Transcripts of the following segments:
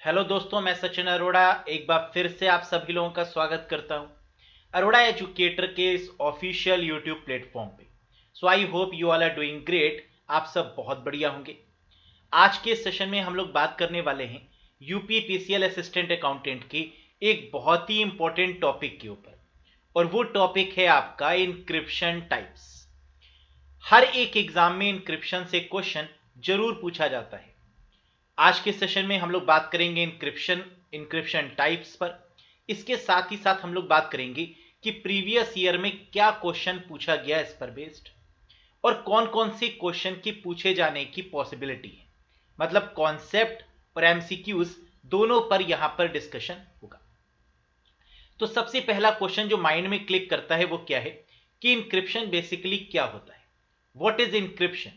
Hello दोस्तों, मैं सचिन अरोड़ा एक बार फिर से आप सभी लोगों का स्वागत करता हूं अरोड़ा एजुकेटर के इस ऑफिशियल यूट्यूब प्लेटफॉर्म पे। So I hope you all are doing great. आप सब बहुत बढ़िया होंगे। आज के सेशन में हम लोग बात करने वाले हैं यूपी पीसीएल असिस्टेंट अकाउंटेंट की एक बहुत ही इंपॉर्टेंट टॉपिक के ऊपर, और वो टॉपिक है आपका इंक्रिप्शन टाइप्स। हर एक एग्जाम में इंक्रिप्शन से क्वेश्चन जरूर पूछा जाता है। आज के सेशन में हम लोग बात करेंगे इंक्रिप्शन टाइप्स पर। इसके साथ ही साथ हम लोग बात करेंगे कि प्रीवियस ईयर में क्या क्वेश्चन पूछा गया इस पर बेस्ड, और कौन कौन से क्वेश्चन की पूछे जाने की पॉसिबिलिटी है। मतलब कॉन्सेप्ट और एमसीक्यूज दोनों पर यहां पर डिस्कशन होगा। तो सबसे पहला क्वेश्चन जो माइंड में क्लिक करता है वो क्या है कि इंक्रिप्शन बेसिकली क्या होता है। What is encryption?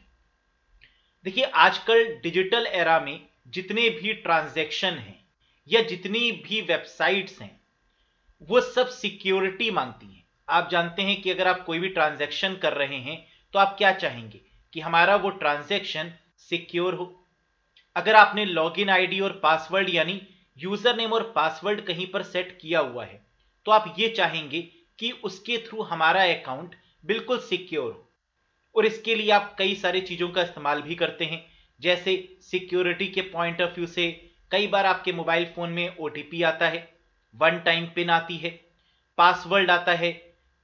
देखिए, आजकल डिजिटल एरा में जितने भी ट्रांजैक्शन हैं या जितनी भी वेबसाइट्स हैं वो सब सिक्योरिटी मांगती हैं। आप जानते हैं कि अगर आप कोई भी ट्रांजैक्शन कर रहे हैं तो आप क्या चाहेंगे कि हमारा वो ट्रांजैक्शन सिक्योर हो। अगर आपने लॉगिन आईडी और पासवर्ड यानी यूजर नेम और पासवर्ड कहीं पर सेट किया हुआ है तो आप ये चाहेंगे कि उसके थ्रू हमारा अकाउंट बिल्कुल सिक्योर हो। और इसके लिए आप कई सारी चीज़ों का इस्तेमाल भी करते हैं। जैसे सिक्योरिटी के पॉइंट ऑफ व्यू से कई बार आपके मोबाइल फ़ोन में ओटीपी आता है, वन टाइम पिन आती है, पासवर्ड आता है,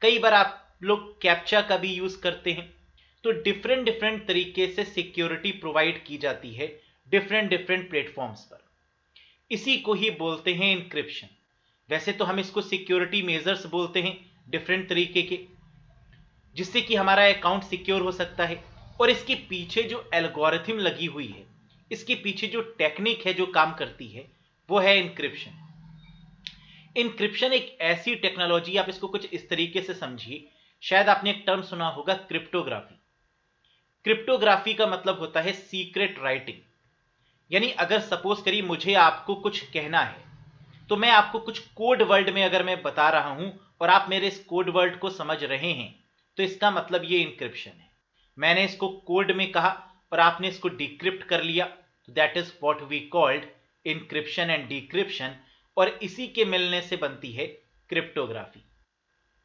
कई बार आप लोग कैप्चा का भी यूज़ करते हैं। तो डिफरेंट डिफरेंट तरीके से सिक्योरिटी प्रोवाइड की जाती है डिफरेंट डिफरेंट प्लेटफॉर्म्स पर। इसी को ही बोलते हैं इंक्रिप्शन। वैसे तो हम इसको सिक्योरिटी मेजर्स बोलते हैं डिफरेंट तरीके के, जिससे कि हमारा अकाउंट सिक्योर हो सकता है। और इसके पीछे जो एल्गोरिथम लगी हुई है, इसके पीछे जो टेक्निक है जो काम करती है वो है इंक्रिप्शन। इंक्रिप्शन एक ऐसी टेक्नोलॉजी, आप इसको कुछ इस तरीके से समझिए। शायद आपने एक टर्म सुना होगा, क्रिप्टोग्राफी। क्रिप्टोग्राफी का मतलब होता है सीक्रेट राइटिंग। यानी अगर सपोज करिए मुझे आपको कुछ कहना है तो मैं आपको कुछ कोड वर्ड में अगर मैं बता रहा हूं और आप मेरे इस कोड वर्ड को समझ रहे हैं तो इसका मतलब ये इंक्रिप्शन है। मैंने इसको कोड में कहा और आपने इसको डिक्रिप्ट कर लिया, तो that is what we called encryption and decryption. और इसी के मिलने से बनती है क्रिप्टोग्राफी।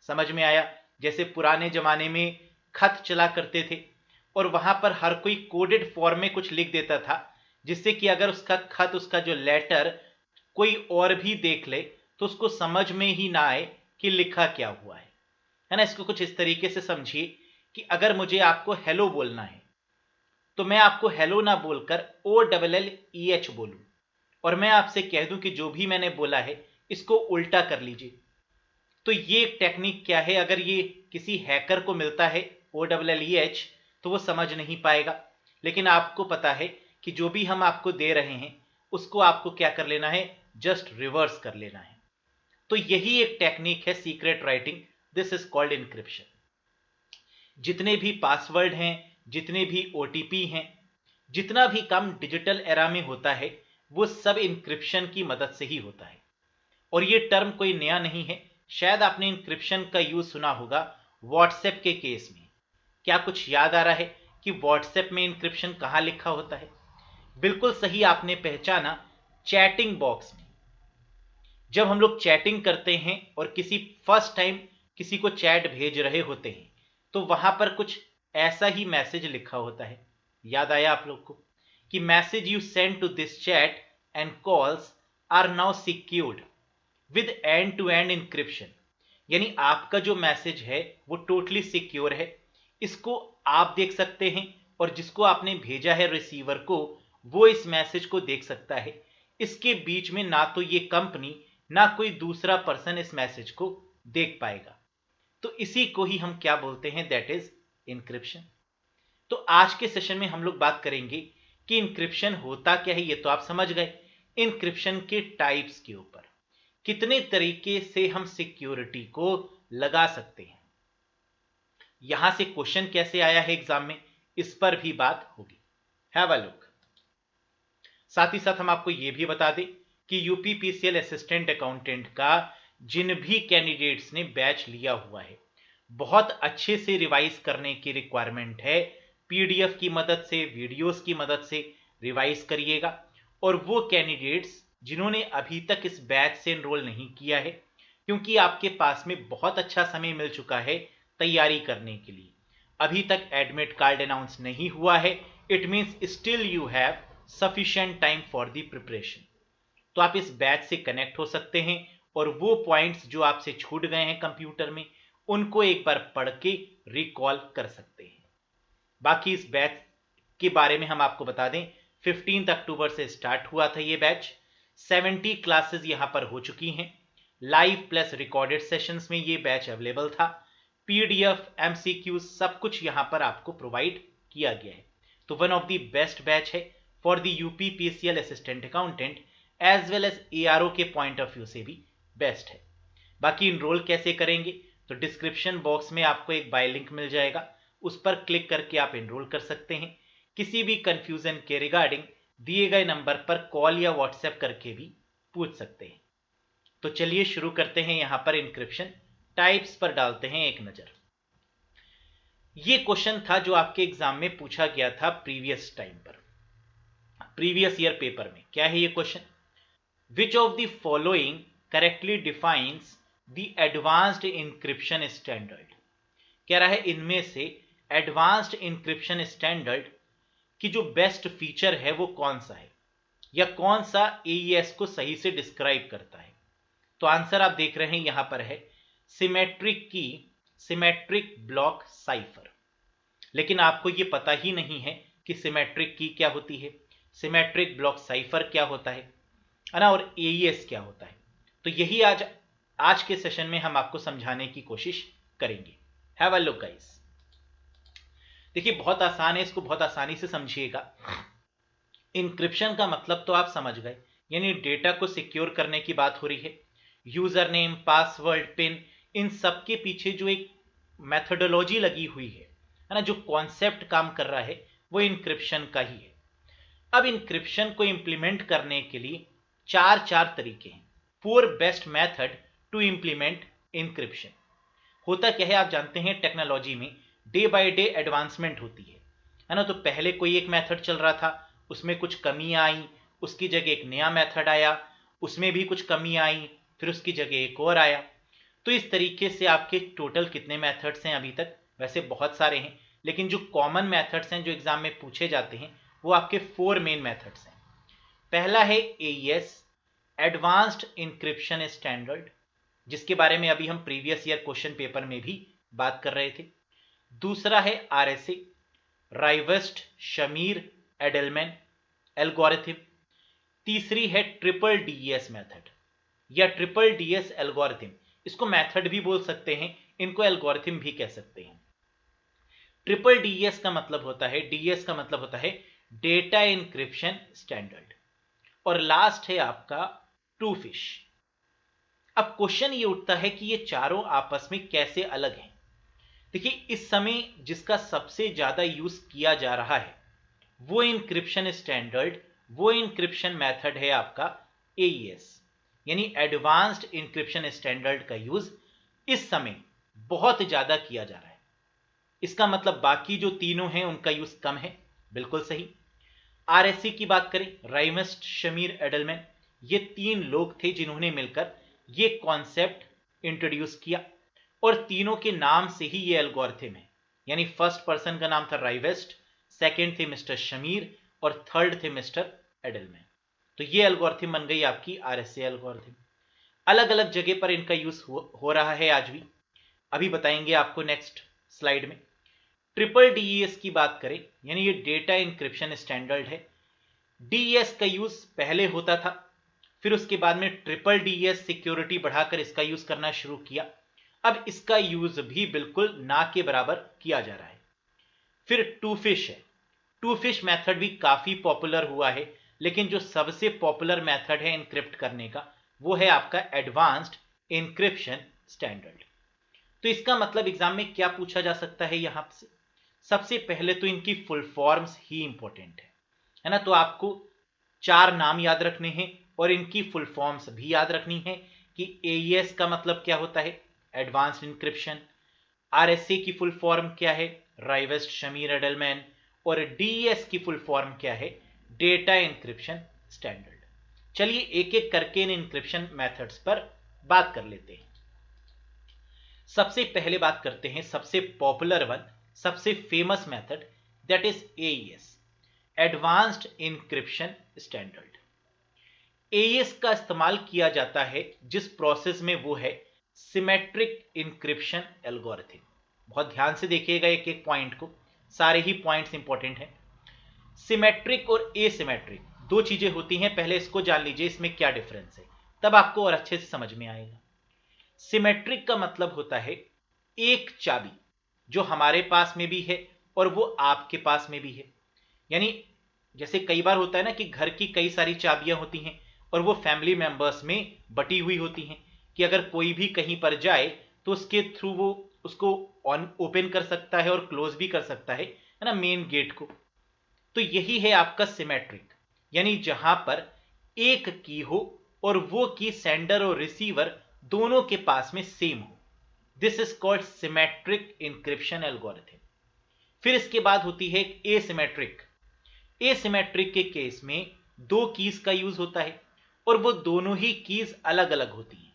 समझ में आया? जैसे पुराने जमाने में खत चला करते थे और वहां पर हर कोई कोडेड फॉर्म में कुछ लिख देता था, जिससे कि अगर उसका खत, उसका जो लेटर कोई और भी देख ले तो उसको समझ में ही ना आए कि लिखा क्या हुआ है ना। इसको कुछ इस तरीके से समझिए कि अगर मुझे आपको हेलो बोलना है तो मैं आपको हेलो ना बोलकर OLLEH बोलूं, और मैं आपसे कह दूं कि जो भी मैंने बोला है इसको उल्टा कर लीजिए। तो ये टेक्निक क्या है, अगर ये किसी हैकर को मिलता है OLLEH तो वो समझ नहीं पाएगा। लेकिन आपको पता है कि जो भी हम आपको दे रहे हैं उसको आपको क्या कर लेना है, जस्ट रिवर्स कर लेना है। तो यही एक टेक्निक है secret writing. This is called encryption. जितने भी पासवर्ड हैं, जितने भी ओटीपी हैं, जितना भी काम डिजिटल एरा में होता है वो सब इंक्रिप्शन की मदद से ही होता है। और ये टर्म कोई नया नहीं है। शायद आपने इंक्रिप्शन का यूज सुना होगा व्हाट्सएप के केस में। क्या कुछ याद आ रहा है कि व्हाट्सएप में इंक्रिप्शन कहां लिखा होता है? बिल्कुल सही आपने पहचाना, चैटिंग बॉक्स में। जब हम लोग चैटिंग करते हैं और किसी फर्स्ट टाइम किसी को चैट भेज रहे होते हैं तो वहां पर कुछ ऐसा ही मैसेज लिखा होता है। याद आया आप लोग को कि message you send to this chat and calls are now secured with end to end encryption. यानी आपका जो मैसेज है वो टोटली सिक्योर है। इसको आप देख सकते हैं और जिसको आपने भेजा है रिसीवर को वो इस मैसेज को देख सकता है। इसके बीच में ना तो ये कंपनी ना कोई दूसरा पर्सन इस मैसेज को देख पाएगा। तो इसी को ही हम क्या बोलते हैं, दैट इज इंक्रिप्शन। तो आज के सेशन में हम लोग बात करेंगे कि इंक्रिप्शन होता क्या है, ये तो आप समझ गए। इंक्रिप्शन के टाइप्स के ऊपर, कितने तरीके से हम सिक्योरिटी को लगा सकते हैं, यहां से क्वेश्चन कैसे आया है एग्जाम में, इस पर भी बात होगी। Have a look. साथ ही साथ हम आपको यह भी बता दें कि यूपी पीसीएल असिस्टेंट अकाउंटेंट का जिन भी कैंडिडेट्स ने बैच लिया हुआ है बहुत अच्छे से रिवाइज करने की रिक्वायरमेंट है। पीडीएफ की मदद से, वीडियोस की मदद से रिवाइज करिएगा। और वो कैंडिडेट्स जिन्होंने अभी तक इस बैच से एनरोल नहीं किया है, क्योंकि आपके पास में बहुत अच्छा समय मिल चुका है तैयारी करने के लिए। अभी तक एडमिट कार्ड अनाउंस नहीं हुआ है, it means still you have sufficient time for the preparation. तो आप इस बैच से कनेक्ट हो सकते हैं और वो पॉइंट्स जो आपसे छूट गए हैं कंप्यूटर में, उनको एक बार पढ़ के रिकॉल कर सकते हैं। बाकी इस बैच के बारे में हम आपको बता दें, 15 अक्टूबर से स्टार्ट हुआ था ये बैच। 70 क्लासेस यहां पर हो चुकी हैं। लाइव प्लस रिकॉर्डेड सेशंस में ये बैच अवेलेबल था। पीडीएफ, एमसीक्यू सब कुछ यहां पर आपको प्रोवाइड किया गया है। तो one of the best batch है for the UP PCL assistant accountant as well as ARO के पॉइंट ऑफ व्यू से भी बेस्ट है। बाकी इनरोल कैसे करेंगे, तो डिस्क्रिप्शन बॉक्स में आपको एक बाय लिंक मिल जाएगा, उस पर क्लिक करके आप इनरोल कर सकते हैं। किसी भी कंफ्यूजन के रिगार्डिंग दिए गए नंबर पर कॉल या व्हाट्सएप करके भी पूछ सकते हैं। तो चलिए शुरू करते हैं। यहां पर इंक्रिप्शन टाइप्स पर डालते हैं एक नजर। ये क्वेश्चन था जो आपके एग्जाम में पूछा गया था प्रीवियस टाइम पर, प्रीवियस ईयर पेपर में। क्या है ये question? Which of the following correctly defines the advanced encryption standard. कह रहा है इनमें से एडवांस्ड इंक्रिप्शन स्टैंडर्ड की जो बेस्ट फीचर है वो कौन सा है, या कौन सा एईएस को सही से डिस्क्राइब करता है। तो आंसर आप देख रहे हैं यहां पर है सिमेट्रिक की, सिमेट्रिक ब्लॉक साइफर। लेकिन आपको ये पता ही नहीं है कि सिमेट्रिक की क्या होती है, सिमेट्रिक ब्लॉक साइफर क्या होता है ना, और एईएस क्या होता है। तो यही आज के सेशन में हम आपको समझाने की कोशिश करेंगे। Have a look guys. देखिए बहुत आसान है, इसको बहुत आसानी से समझिएगा। इंक्रिप्शन का मतलब तो आप समझ गए, यानी डेटा को सिक्योर करने की बात हो रही है। यूजर नेम, पासवर्ड, पिन, इन सब के पीछे जो एक मेथोडोलॉजी लगी हुई है ना, जो कॉन्सेप्ट काम कर रहा है, वो इंक्रिप्शन का ही है। अब इंक्रिप्शन को इंप्लीमेंट करने के लिए चार तरीके हैं। 4 best method to implement encryption. होता क्या है आप जानते हैं, टेक्नोलॉजी में डे बाय डे एडवांसमेंट होती है ना। तो पहले कोई एक मेथड चल रहा था, उसमें कुछ कमियां आई, उसकी जगह एक नया मेथड आया, उसमें भी कुछ कमी आई, फिर उसकी जगह एक और आया। तो इस तरीके से आपके टोटल कितने मेथड्स हैं अभी तक? वैसे बहुत सारे हैं, लेकिन जो कॉमन मेथड्स हैं जो एग्जाम में पूछे जाते हैं वो आपके 4 मेन मेथड्स हैं। पहला है एईएस, एडवांस्ड इंक्रिप्शन स्टैंडर्ड, जिसके बारे में अभी हम प्रीवियस ईयर क्वेश्चन पेपर में भी बात कर रहे थे। दूसरा है आरएसए, राइवेस्ट शमीर एडलमैन एल्गोरिथम। तीसरी है ट्रिपल डीएस मेथड या ट्रिपल डीएस एल्गोरिथम। इसको मेथड भी बोल सकते हैं, इनको एल्गोरिथम भी कह सकते हैं। ट्रिपल डीएस का मतलब होता है, डीएस का मतलब होता है डेटा इंक्रिप्शन स्टैंडर्ड। और लास्ट है आपका टू फिश। अब क्वेश्चन ये उठता है कि ये चारों आपस में कैसे अलग हैं। देखिए इस समय जिसका सबसे ज्यादा यूज किया जा रहा है वो इंक्रिप्शन स्टैंडर्ड, वो इंक्रिप्शन मेथड है आपका एईएस, यानी एडवांस्ड इंक्रिप्शन स्टैंडर्ड का यूज इस समय बहुत ज्यादा किया जा रहा है। इसका मतलब बाकी जो तीनों हैं उनका यूज कम है, बिल्कुल सही। आरएससी की बात करें, राइवेस्ट शमीर एडलमैन, ये 3 लोग थे जिन्होंने मिलकर ये कॉन्सेप्ट इंट्रोड्यूस किया, और तीनों के नाम से ही ये एल्गोरिथम है। यानी फर्स्ट पर्सन का नाम था राइवेस्ट, सेकंड थे मिस्टर शमीर और थर्ड थे मिस्टर एडलमैन। तो ये एल्गोरिथम बन गई आपकी आरएसए एल्गोरिथम। अलग अलग जगह पर इनका यूज हो रहा है आज भी, अभी बताएंगे आपको नेक्स्ट स्लाइड में। ट्रिपल डीईएस की बात करें, यानी ये डेटा इंक्रिप्शन स्टैंडर्ड है। डीईएस का यूज पहले होता था, फिर उसके बाद में ट्रिपल डीईएस सिक्योरिटी बढ़ाकर इसका यूज करना शुरू किया। अब इसका यूज भी बिल्कुल ना के बराबर किया जा रहा है। फिर टू फिश है। टू फिश मेथड भी काफी पॉपुलर हुआ है, लेकिन जो सबसे पॉपुलर मेथड है इनक्रिप्ट करने का वो है आपका एडवांस्ड इंक्रिप्शन स्टैंडर्ड। तो इसका मतलब एग्जाम में क्या पूछा जा सकता है यहां से? सबसे पहले तो इनकी फुल फॉर्म्स ही इंपॉर्टेंट है ना। तो आपको 4 नाम याद रखने हैं और इनकी फुल फॉर्म्स भी याद रखनी है कि एईएस का मतलब क्या होता है, एडवांस्ड इंक्रिप्शन। आरएसए की फुल फॉर्म क्या है, राइवेस्ट शमीर एडलमैन। और डीईएस की फुल फॉर्म क्या है, डेटा इंक्रिप्शन स्टैंडर्ड। चलिए एक एक करके इन इंक्रिप्शन मेथड्स पर बात कर लेते हैं। सबसे पहले बात करते हैं सबसे पॉपुलर वन, सबसे famous method, that is AES, advanced encryption standard. AES का इस्तेमाल किया जाता है जिस प्रोसेस में, वो है सिमेट्रिक इंक्रिप्शन एल्गोरिथम। बहुत ध्यान से देखिएगा एक एक पॉइंट को, सारे ही पॉइंट्स इंपॉर्टेंट हैं। सिमेट्रिक और एसिमेट्रिक दो चीजें होती हैं, पहले इसको जान लीजिए इसमें क्या डिफरेंस है, तब आपको और अच्छे से समझ में आएगा। सिमेट्रिक का मतलब होता है एक चाबी जो हमारे पास में भी है और वो आपके पास में भी है। यानी जैसे कई बार होता है ना कि घर की कई सारी चाबियां होती हैं और वो फैमिली मेंबर्स में बटी हुई होती हैं कि अगर कोई भी कहीं पर जाए तो उसके थ्रू वो उसको ऑन ओपन कर सकता है और क्लोज भी कर सकता है ना, मेन गेट को। तो यही है आपका सिमेट्रिक, यानी जहां पर एक की हो और वो की सेंडर और रिसीवर दोनों के पास में सेम हो। This is called symmetric encryption algorithm. फिर इसके बाद होती है एसिमेट्रिक। एसिमेट्रिक के केस में दो कीज का यूज होता है और वो दोनों ही कीज अलग अलग होती हैं।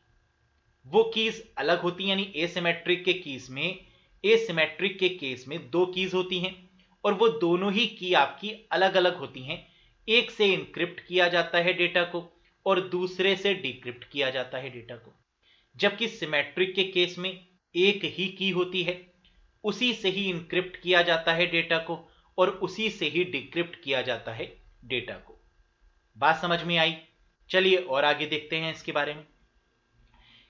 वो कीज अलग होती हैं, यानी एसिमेट्रिक के केस में, एसिमेट्रिक के केस में दो कीज होती हैं और वो दोनों ही की आपकी अलग अलग होती हैं। एक से इनक्रिप्ट किया जाता है डेटा को और दूसरे से डिक्रिप्ट किया जाता है डेटा को। जबकि सिमेट्रिक के केस में एक ही की होती है, उसी से ही इनक्रिप्ट किया जाता है डेटा को और उसी से ही डिक्रिप्ट किया जाता है डेटा को। बात समझ में आई? चलिए और आगे देखते हैं इसके बारे में।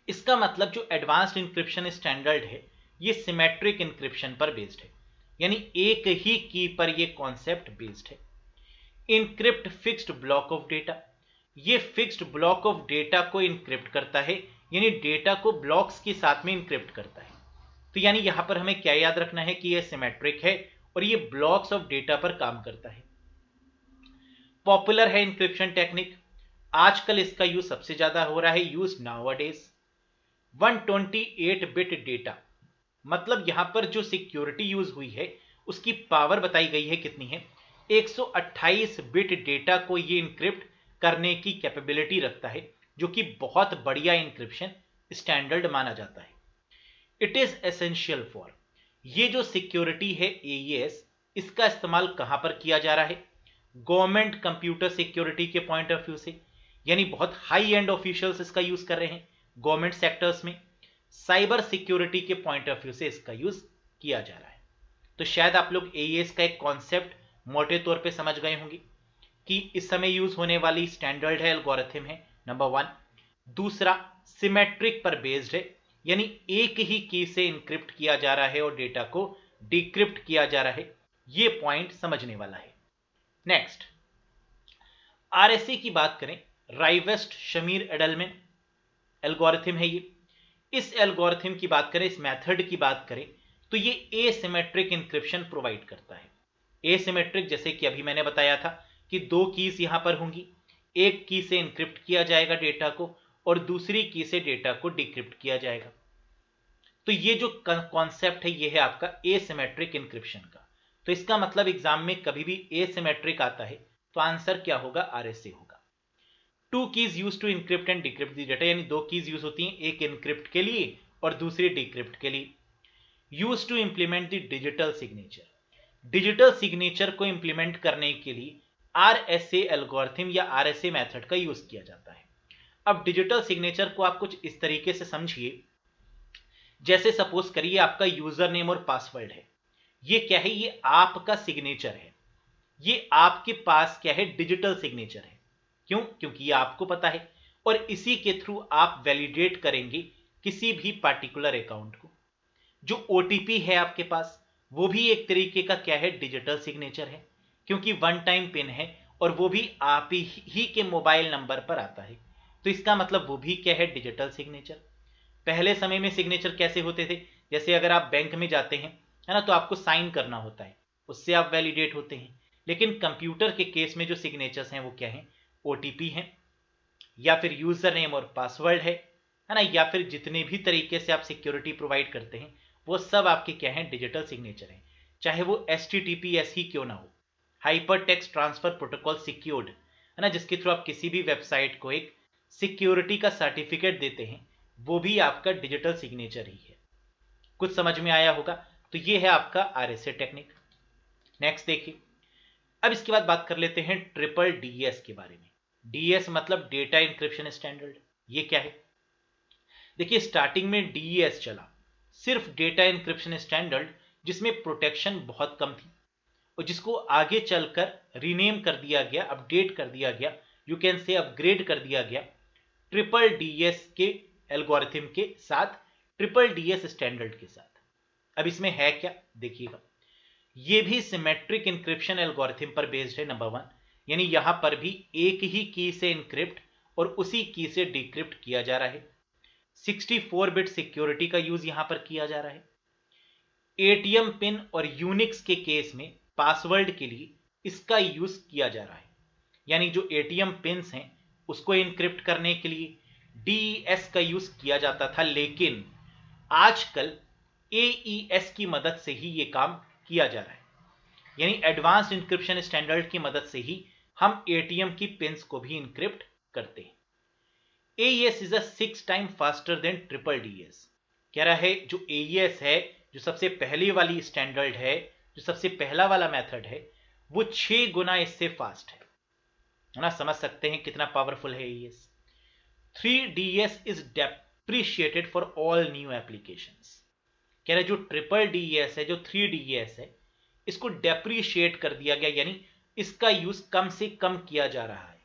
इसका मतलब जो एडवांस्ड इंक्रिप्शन स्टैंडर्ड है ये सिमेट्रिक इंक्रिप्शन पर बेस्ड है, यानी एक ही की पर ये कॉन्सेप्ट बेस्ड है। Encrypt fixed block of data, ये फिक्स्ड ब्लॉक ऑफ डेटा को इनक्रिप्ट करता है, यानी डेटा को ब्लॉक्स के साथ में इनक्रिप्ट करता है। तो यानी यहां पर हमें क्या याद रखना है कि ये सिमेट्रिक है और ये ब्लॉक्स ऑफ डेटा पर काम करता है। पॉपुलर है इंक्रिप्शन टेक्निक, आजकल इसका यूज सबसे ज्यादा हो रहा है यूज नाउअडेज। 128 बिट डेटा, मतलब यहां पर जो सिक्योरिटी यूज हुई है उसकी पावर बताई गई है कितनी है, 128 बिट डेटा को ये इंक्रिप्ट करने की कैपेबिलिटी रखता है, जो कि बहुत बढ़िया इंक्रिप्शन स्टैंडर्ड माना जाता है। इट इज एसेंशियल फॉर, ये जो सिक्योरिटी है एईएस, इसका इस्तेमाल कहां पर किया जा रहा है, गवर्नमेंट कंप्यूटर सिक्योरिटी के पॉइंट ऑफ व्यू से, यानी बहुत हाई एंड ऑफिशियल्स इसका यूज कर रहे हैं गवर्नमेंट सेक्टर्स में। साइबर सिक्योरिटी के पॉइंट ऑफ व्यू से इसका यूज किया जा रहा है। तो शायद आप लोग एईएस का एक कॉन्सेप्ट मोटे तौर पे समझ गए होंगे कि इस समय यूज होने वाली स्टैंडर्ड है, एल्गोरिथम है, नंबर वन। दूसरा सिमेट्रिक पर बेस्ड है, यानी एक ही की से इंक्रिप्ट किया जा रहा है और डेटा को डिक्रिप्ट किया जा रहा है। ये पॉइंट समझने वाला है। नेक्स्ट आरएसए की बात करें, राइवेस्ट शमीर एडलमैन एल्गोरिथम है ये। इस एल्गोरिथम की बात करें, इस मेथड की बात करें, तो ये एसिमेट्रिक इंक्रिप्शन प्रोवाइड करता है। एसिमेट्रिक जैसे कि अभी मैंने बताया था कि दो कीज यहां पर होंगी, एक की से इंक्रिप्ट किया जाएगा डेटा को और दूसरी की से डेटा को डिक्रिप्ट किया जाएगा। तो ये जो कॉन्सेप्ट है ये है आपका एसिमेट्रिक इंक्रिप्शन का। तो इसका मतलब एग्जाम में कभी भी एसिमेट्रिक आता है तो आंसर क्या होगा, आरएसए होगा। Two keys use to encrypt and decrypt the data, यानी दो कीज यूज होती हैं, एक इनक्रिप्ट के लिए और दूसरी डिक्रिप्ट के लिए। Use to implement the digital signature, digital signature को इंप्लीमेंट करने के लिए आरएसए एल्गोरिथम या आरएसए मेथड का यूज किया जाता है। अब डिजिटल सिग्नेचर को आप कुछ इस तरीके से समझिए, जैसे सपोज करिए आपका यूजर नेम और पासवर्ड है, ये क्या है, ये आपका सिग्नेचर है, ये आपके पास क्या है, डिजिटल सिग्नेचर है। क्यों? क्योंकि ये आपको पता है और इसी के थ्रू आप वैलिडेट करेंगे किसी भी पार्टिकुलर अकाउंट को। जो ओटीपी है आपके पास वो भी एक तरीके का क्या है, डिजिटल सिग्नेचर है, क्योंकि वन टाइम पिन है और वो भी आप ही के मोबाइल नंबर पर आता है। तो इसका मतलब वो भी क्या है, डिजिटल सिग्नेचर। पहले समय में सिग्नेचर कैसे होते थे, जैसे अगर आप बैंक में जाते हैं, है ना, तो आपको साइन करना होता है, उससे आप वैलिडेट होते हैं। लेकिन कंप्यूटर के केस में जो सिग्नेचर्स हैं वो क्या हैं, ओटीपी हैं या फिर यूजर नेम और पासवर्ड है ना, या फिर जितने भी तरीके से आप सिक्योरिटी प्रोवाइड करते हैं वो सब आपके क्या हैं, डिजिटल सिग्नेचर हैं। चाहे वो HTTPS ही क्यों ना हो, hyper text transfer protocol secured, है ना, जिसके थ्रू आप किसी भी वेबसाइट को एक सिक्योरिटी का सर्टिफिकेट देते हैं, वो भी आपका डिजिटल सिग्नेचर ही है। कुछ समझ में आया होगा। तो ये है आपका आरएसए टेक्निक। नेक्स्ट देखिए, अब इसके बाद बात कर लेते हैं ट्रिपल डीएस के बारे में। डीएस मतलब डेटा इंक्रिप्शन स्टैंडर्ड। ये क्या है? देखिए, स्टार्टिंग में डीएस चला, सिर्फ डेटा इंक्रिप्शन स्टैंडर्ड, जिसमें प्रोटेक्शन बहुत कम थी, और जिसको आगे चलकर रीनेम कर दिया गया, अपडेट कर दिया गया, यू कैन से अपग्रेड कर दिया गया ट्रिपल डीएस के एल्गोरिथम के साथ, ट्रिपल डीएस स्टैंडर्ड के साथ। अब इसमें है क्या, देखिएगा। ये भी सिमेट्रिक इंक्रिप्शन एल्गोरिथम पर बेस्ड है, नंबर वन, यानी यहां पर भी एक ही की से इंक्रिप्ट और उसी की से डिक्रिप्ट किया जा रहा है। 64 बिट सिक्योरिटी का यूज यहां पर किया जा रहा है। एटीएम पिन और यूनिक्स के केस में पासवर्ड के लिए इसका यूज किया जा रहा है, यानी जो एटीएम पिन्स हैं उसको इनक्रिप्ट करने के लिए डीईएस का यूज किया जाता था, लेकिन आजकल एईएस की मदद से ही ये काम किया जा रहा है, यानी एडवांस्ड इंक्रिप्शन स्टैंडर्ड की मदद से ही हम एटीएम की पिन्स को भी इनक्रिप्ट करते हैं। AES is a 6 time faster than triple DS. कह रहा है जो AES है, जो सबसे पहली वाली स्टैंडर्ड है, जो सबसे पहला वाला मेथड है, वो 6 गुना इससे फास्ट है ना। समझ सकते हैं कितना पावरफुल है AES। 3DS is depreciated for all new applications. कह रहा है जो ट्रिपल डीएस है, जो 3DS है, इसको डेप्रिशिएट कर दिया गया, यानी इसका यूज कम से कम किया जा रहा है।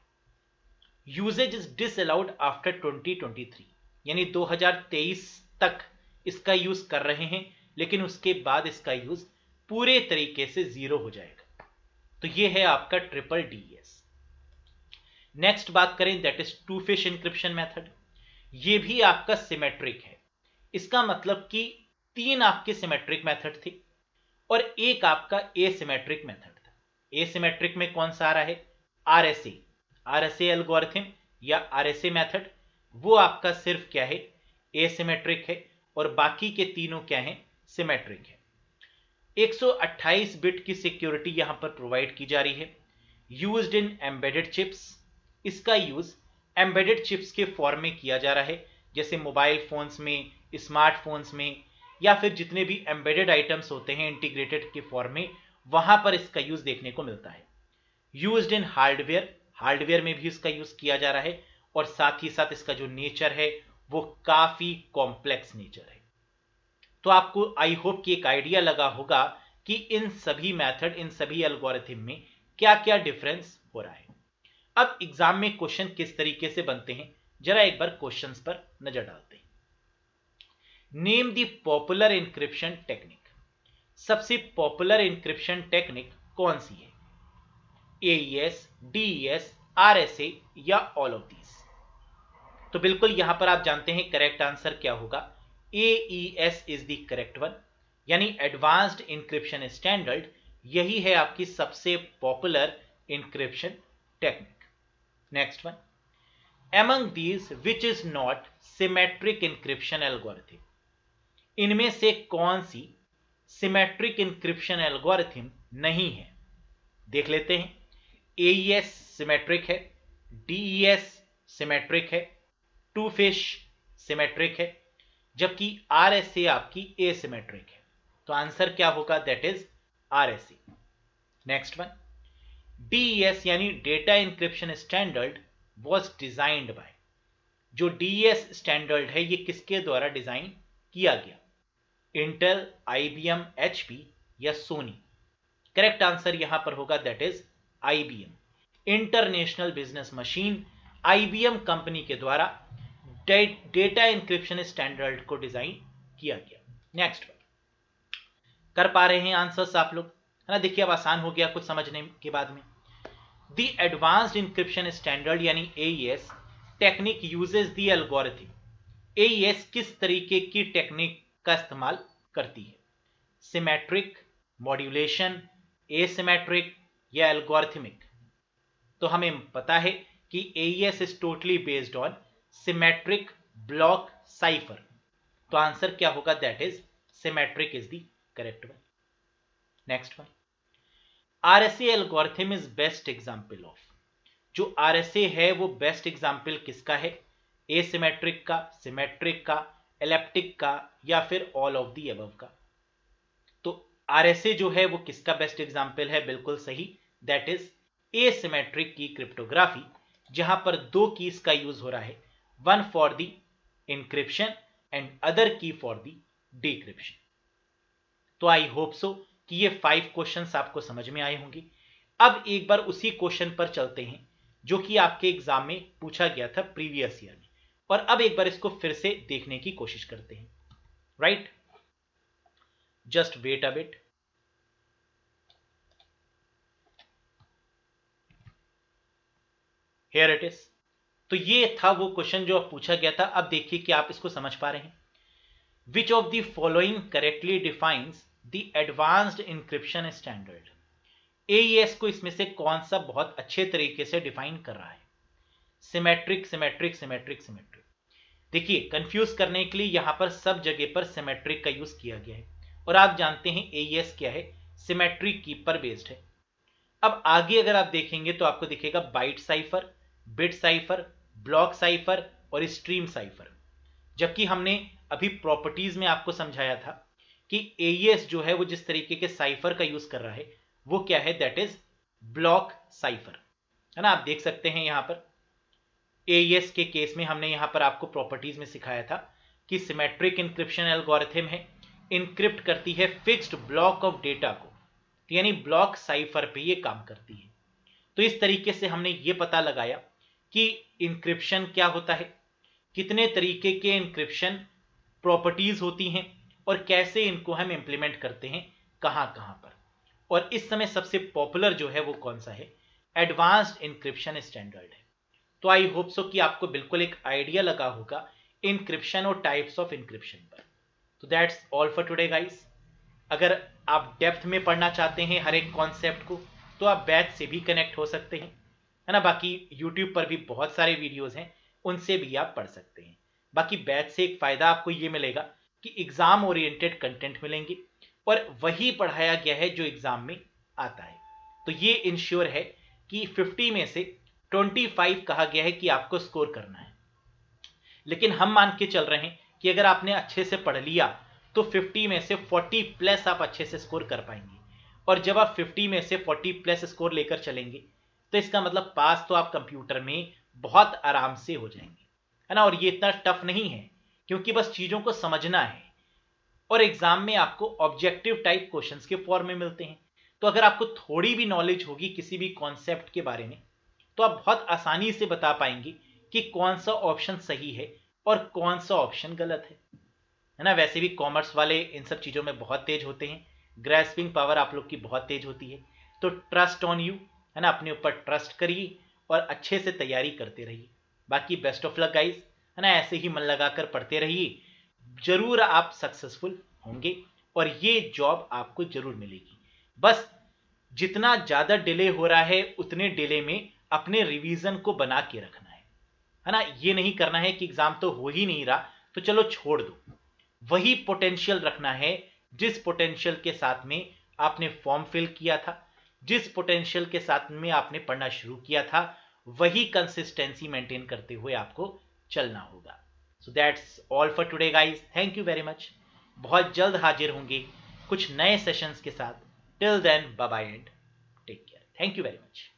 यूजेज इज डिसअलाउड आफ्टर 2023, यानी 2023 तक इसका यूज कर रहे हैं, लेकिन उसके बाद इसका यूज पूरे तरीके से जीरो हो जाएगा। तो ये है आपका ट्रिपल डीएस। नेक्स्ट बात करें, that is Twofish encryption method. ये भी आपका सिमेट्रिक है। इसका मतलब कि 3 आपके सिमेट्रिक मेथड थे और एक आपका एसिमेट्रिक मेथड था। एसिमेट्रिक में कौन सा आ रहा है? आरएसए एल्गोरिथम या आरएसए मेथड। वो आपका सिर्फ क्या है? एसिमेट्रिक है, और बाकी के तीनों क्या है? सिमेट्रिक है। 128 बिट की सिक्योरिटी यहां पर प्रोवाइड की जा रही है, यूज्ड इन एम्बेडेड चिप्स। इसका यूज एम्बेडेड चिप्स के फॉर्म में किया जा रहा है, जैसे मोबाइल फोन्स में, स्मार्टफोन्स में, या फिर जितने भी एम्बेडेड आइटम्स होते हैं इंटीग्रेटेड के फॉर्म में, वहां पर इसका यूज देखने को मिलता है। यूज्ड इन हार्डवेयर, हार्डवेयर में भी इसका यूज किया जा रहा है, और साथ ही साथ इसका जो नेचर है वो काफी कॉम्प्लेक्स नेचर है। तो आपको आई होप कि एक आइडिया लगा होगा कि इन सभी मेथड, इन सभी एल्गोरिथम में क्या क्या डिफरेंस हो रहा है। अब एग्जाम में क्वेश्चन किस तरीके से बनते हैं, जरा एक बार क्वेश्चंस पर नजर डालते हैं। Name the popular encryption technique. सबसे पॉपुलर इंक्रिप्शन टेक्निक कौन सी है? AES, DES, RSA या ऑल ऑफ दीज? तो बिल्कुल यहां पर आप जानते हैं करेक्ट आंसर क्या होगा। AES is the correct one, यानी एडवांस्ड इंक्रिप्शन स्टैंडर्ड। यही है आपकी सबसे popular encryption technique. Next one, among these which is not symmetric encryption algorithm. इनमें से कौन सी सिमेट्रिक इंक्रिप्शन एल्गोरिथम नहीं है? देख लेते हैं। AES सिमेट्रिक है, DES सिमेट्रिक है, टू फिश सिमेट्रिक है, जबकि RSA आपकी एसिमेट्रिक है। तो आंसर क्या होगा? That is RSA। Next one, DES यानी data encryption standard was designed by. जो DES स्टैंडर्ड है ये किसके द्वारा डिजाइन किया गया? इंटेल, IBM, HP या सोनी? करेक्ट आंसर यहां पर होगा that is IBM, international business machine. IBM company के द्वारा डेटा इंक्रिप्शन स्टैंडर्ड को डिजाइन किया गया। नेक्स्ट वन, कर पा रहे हैं आंसर्स आप लोग, है ना? देखिए अब आसान हो गया कुछ समझने के बाद में। द एडवांस्ड इंक्रिप्शन स्टैंडर्ड यानी AES technique uses the algorithm. AES किस तरीके की टेक्निक का इस्तेमाल करती है? सिमेट्रिक, मॉड्यूलेशन, एसिमेट्रिक या एल्गोरिथमिक? तो हमें पता है कि AES is totally based on symmetric block cipher. तो आंसर क्या होगा? That is symmetric is the correct one. Next one, RSA algorithm is best example of. जो RSA है वो बेस्ट एग्जाम्पल किसका है? एसिमेट्रिक का, सिमेट्रिक का, एलिप्टिक का, या फिर ऑल ऑफ दी अबव का? तो RSA जो है वो किसका बेस्ट एग्जाम्पल है? बिल्कुल सही, that is asymmetric key cryptography, जहां पर दो कीज का यूज हो रहा है, one for the encryption and other key for the decryption. तो आई होप सो कि ये 5 क्वेश्चंस आपको समझ में आए होंगे। अब एक बार उसी क्वेश्चन पर चलते हैं जो कि आपके एग्जाम में पूछा गया था प्रीवियस ईयर में, और अब एक बार इसको फिर से देखने की कोशिश करते हैं। Right, just wait a bit. Here it is. तो ये था वो क्वेश्चन जो पूछा गया था। अब देखिए कि आप इसको समझ पा रहे हैं। Which of the following correctly defines the advanced encryption standard? AES को इसमें से कौन सा बहुत अच्छे तरीके से डिफाइन कर रहा है? Symmetric, symmetric, symmetric, symmetric. देखिए, कंफ्यूज करने के लिए यहां पर सब जगह पर सिमेट्रिक का यूज किया गया है, और आप जानते हैं AES क्या है, सिमेट्रिक की पर बेस्ड है। अब आगे अगर आप देखेंगे तो आपको दिखेगा byte cipher, bit cipher, block cipher और स्ट्रीम साइफर। जबकि हमने अभी प्रॉपर्टीज में आपको समझाया था कि AES जो है वो जिस तरीके के साइफर का यूज कर रहा है वो क्या है, दैट इज ब्लॉक साइफर, है ना। आप देख सकते हैं यहां पर AES के केस में हमने यहां पर आपको प्रॉपर्टीज में सिखाया था कि सिमेट्रिक इंक्रिप्शन एल्गोरिथम है, इंक्रिप्ट करती है फिक्स्ड ब्लॉक ऑफ डेटा को, यानी ब्लॉक साइफर पे ये काम करती है। तो इस तरीके से हमने ये पता लगाया कि इंक्रिप्शन क्या होता है, कितने तरीके के इंक्रिप्शन प्रॉपर्टीज होती हैं, और कैसे इनको हम इंप्लीमेंट करते हैं कहां कहां पर। और इस समय सबसे पॉपुलर जो है वो कौन सा है, एडवांस्ड इंक्रिप्शन स्टैंडर्ड है। तो आई होप सो कि आपको बिल्कुल एक आइडिया लगा होगा इंक्रिप्शन और टाइप्स ऑफ इंक्रिप्शन पर। तो that's all for today guys. अगर आप डेप्थ में पढ़ना चाहते हैं हर एक कॉन्सेप्ट को तो आप बैच से भी कनेक्ट हो सकते हैं, है ना। बाकी यूट्यूब पर भी बहुत सारे वीडियोस हैं, उनसे भी आप पढ़ सकते हैं। बाकी बैच से एक फायदा आपको ये मिलेगा कि एग्जाम ओरिएंटेड कंटेंट मिलेंगे, और वही पढ़ाया गया है जो एग्जाम में आता है। तो ये इंश्योर है कि 50 में से 25 कहा गया है कि आपको स्कोर करना है। लेकिन हम मान के चल रहे हैं कि अगर आपने अच्छे से पढ़ लिया तो 50 में से 40 प्लस आप अच्छे से स्कोर कर पाएंगे। और जब आप 50 में से 40 प्लस स्कोर लेकर चलेंगे तो इसका मतलब पास तो आप कंप्यूटर में बहुत आराम से हो जाएंगे, है ना। और ये इतना टफ नहीं है, क्योंकि बस चीजों को समझना है, और एग्जाम में आपको ऑब्जेक्टिव टाइप क्वेश्चंस के फॉर्म में मिलते हैं। तो अगर आपको थोड़ी भी नॉलेज होगी किसी भी कॉन्सेप्ट के बारे में तो आप बहुत आसानी से बता पाएंगे कि कौन सा ऑप्शन सही है और कौन सा ऑप्शन गलत है ना। वैसे भी कॉमर्स वाले इन सब चीज़ों में बहुत तेज होते हैं, ग्रैस्पिंग पावर आप लोग की बहुत तेज होती है। तो ट्रस्ट ऑन यू, है ना, अपने ऊपर ट्रस्ट करिए और अच्छे से तैयारी करते रहिए। बाकी बेस्ट ऑफ लक गाइस, है ना। ऐसे ही मन लगाकर पढ़ते रहिए, जरूर आप सक्सेसफुल होंगे और ये जॉब आपको जरूर मिलेगी। बस जितना ज़्यादा डिले हो रहा है उतने डिले में अपने रिवीजन को बना के रखना है ना। ये नहीं करना है कि एग्जाम तो हो ही नहीं रहा तो चलो छोड़ दो। वही पोटेंशियल रखना है जिस पोटेंशियल के साथ में आपने फॉर्म फिल किया था, जिस पोटेंशियल के साथ में आपने पढ़ना शुरू किया था, वही कंसिस्टेंसी मेंटेन करते हुए आपको चलना होगा। So that's all for today guys, thank you very much. बहुत जल्द हाजिर होंगे कुछ नए सेशंस के साथ। Till then bye bye and take care. Thank you very much.